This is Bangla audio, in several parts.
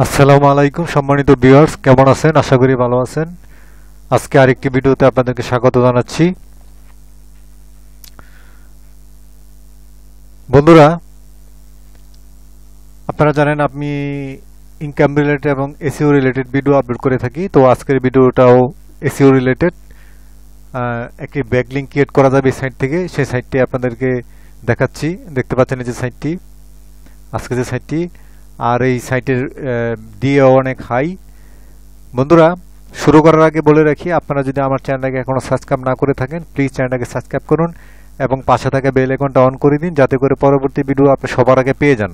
আসসালামু আলাইকুম সম্মানিত ভিউয়ার্স, কেমন আছেন? আশা করি ভালো আছেন। আজকে আরেকটি ভিডিওতে আপনাদেরকে স্বাগত জানাচ্ছি। বন্ধুরা, আপনারা জানেন আমি ইনকাম রিলেটেড এবং এসইও রিলেটেড ভিডিও আপলোড করে থাকি। তো আজকের ভিডিওটাও এসইও রিলেটেড। একটি ব্যাকলিংক ক্রিয়েট করা যাবে এই সাইট থেকে, সেই সাইটটি আপনাদেরকে দেখাচ্ছি। দেখতে পাচ্ছেন এই যে সাইটটি, আজকে যে সাইটটি, আর এই সাইটের ডিএ অনেক হাই। বন্ধুরা, শুরু করার আগে বলে রাখি, আপনারা যদি আমার চ্যানেলটাকে এখনো সাবস্ক্রাইব না করে থাকেন, প্লিজ চ্যানেলটাকে সাবস্ক্রাইব করুন এবং পাশে থাকা বেল আইকনটা অন করে দিন, যাতে করে পরবর্তী ভিডিও আপনি সবার আগে পেয়ে যান।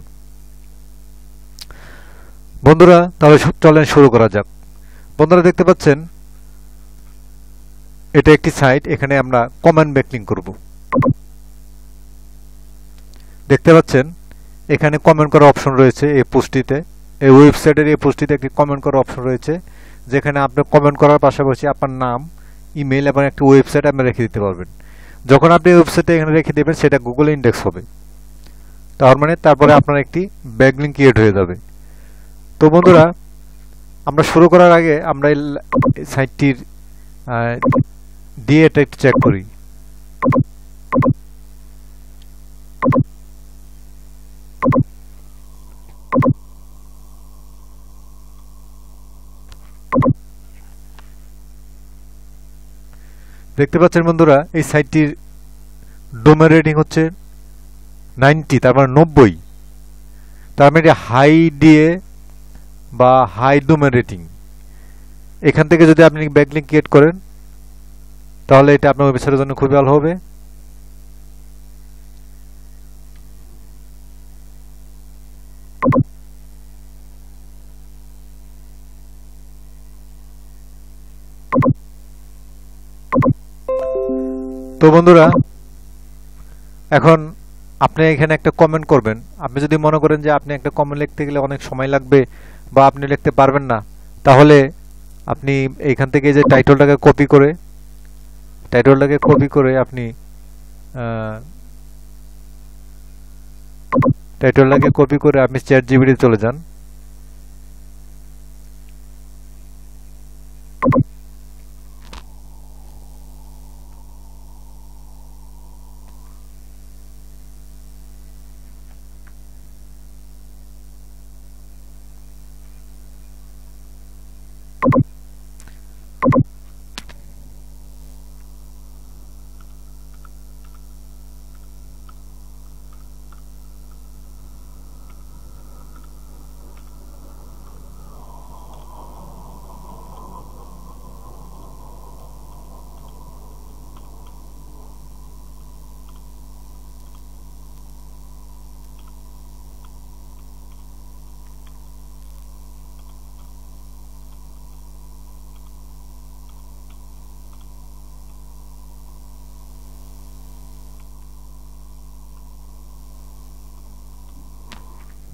বন্ধুরা, তাহলে চলেন শুরু করা যাক। বন্ধুরা, দেখতে পাচ্ছেন এটা একটি সাইট। এখানে আমরা কমেন্ট ব্যাকলিংক করব। দেখতে পাচ্ছেন এখানে কমেন্ট করার অপশন রয়েছে। এই পোস্টটিতে, এই ওয়েবসাইটের এই পোস্টটিতে একটি কমেন্ট করার অপশন রয়েছে, যেখানে আপনি কমেন্ট করার পাশাপাশি আপনার নাম, ইমেল এবং একটি ওয়েবসাইট আপনি রেখে দিতে পারবেন। যখন আপনি ওয়েবসাইটে এখানে রেখে দেবেন, সেটা গুগলে ইন্ডেক্স হবে। তার মানে তারপরে আপনার একটি ব্যাকলিংক ক্রিয়েট হয়ে যাবে। তো বন্ধুরা, আমরা শুরু করার আগে আমরা এই সাইটটির ডিএটা একটু চেক করি। দেখতে পাচ্ছেন বন্ধুরা, এই সাইটটির ডোমেন রেটিং হচ্ছে 90, তার মানে 90। তার মানে হাই ডিএ বা হাই ডোমেন রেটিং। এখান থেকে যদি আপনি ব্যাকলিংক ক্রিয়েট করেন, তাহলে এটা আপনার ওয়েবসাইটের জন্য খুবই ভালো হবে। তো বন্ধুরা, এখন আপনি এখানে একটা কমেন্ট করবেন। আপনি যদি মনে করেন যে আপনি একটা কমেন্ট লিখতে গেলে অনেক সময় লাগবে বা আপনি লিখতে পারবেন না, তাহলে আপনি এইখান থেকে যে টাইটেলটাকে কপি করে আপনি চ্যাট জিপিটিতে চলে যান।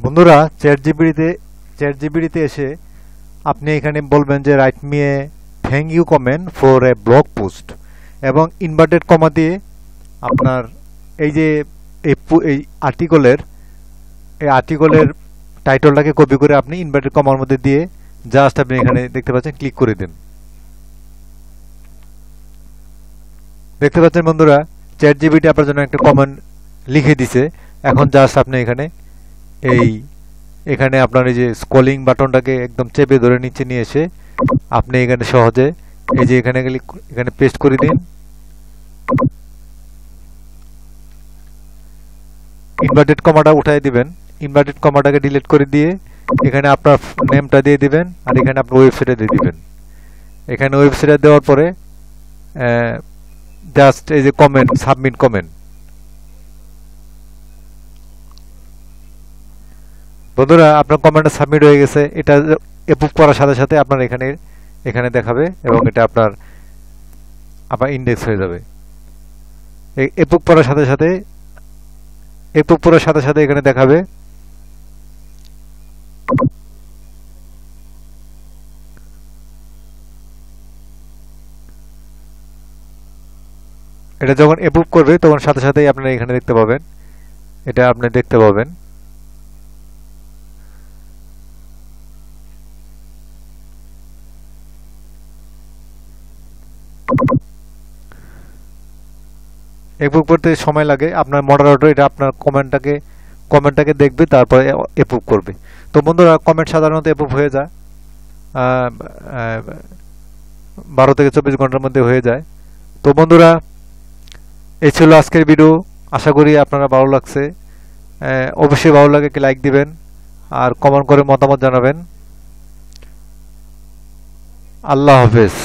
বন্ধুরা, চ্যাট জিপিটিতে এসে আপনি এখানে বলবেন যে write me a thank you comment for a blog post, এবং ইনভার্টেড কমা দিয়ে আপনার এই যে এই আর্টিকেলের টাইটেলটাকে কপি করে আপনি ইনভার্টেড কমার মধ্যে দিয়ে জাস্ট আপনি এখানে দেখতে পাচ্ছেন ক্লিক করে দেন। দেখতে পাচ্ছেন বন্ধুরা, চ্যাট জিপিটি আপনার জন্য একটা কমেন্ট লিখে দিছে। এখন জাস্ট আপনি এখানে আপনার এই যে স্ক্রলিং বাটনটাকে একদম চেপে ধরে নিচে নিয়ে এসে আপনি এখানে সহজে এই যে এখানে পেস্ট করে দিন। ইনভার্টেড কমাটা উঠাই দিবেন, ইনভার্টেড কমাটাকে ডিলিট করে দিয়ে এখানে আপনার নেমটা দিয়ে দিবেন, আর এখানে আপনার ওয়েবসাইটে দিয়ে দিবেন। এখানে ওয়েবসাইটে দেওয়ার পরে জাস্ট এই যে কমেন্ট, সাবমিট কমেন্ট। বন্ধুরা, আপনার কমেন্টটা সাবমিট হয়ে গেছে। এটা অ্যাপ্রুভ করার সাথে সাথে আপনার এখানে দেখাবে এবং এটা আপনার ইন্ডেক্স হয়ে যাবে। অ্যাপ্রুভ করার সাথে সাথে এখানে দেখাবে। এটা যখন অ্যাপ্রুভ করবে তখন সাথে সাথেই আপনারা এখানে দেখতে পাবেন, এটা আপনি দেখতে পাবেন। অ্যাপ্রুভ করতে সময় লাগে, আপনার মডারেটর এটা আপনার কমেন্টটাকে দেখবে, তারপরে অ্যাপ্রুভ করবে। তো বন্ধুরা, কমেন্ট সাধারণত অ্যাপ্রুভ হয়ে যায় 12 থেকে 24 ঘন্টার মধ্যে হয়ে যায়। তো বন্ধুরা, এই ছিল আজকের ভিডিও। আশা করি আপনারা ভালো লাগছে। অবশ্যই ভালো লাগে লাইক দিবেন আর কমেন্ট করে মতামত জানাবেন। আল্লাহ হাফেজ।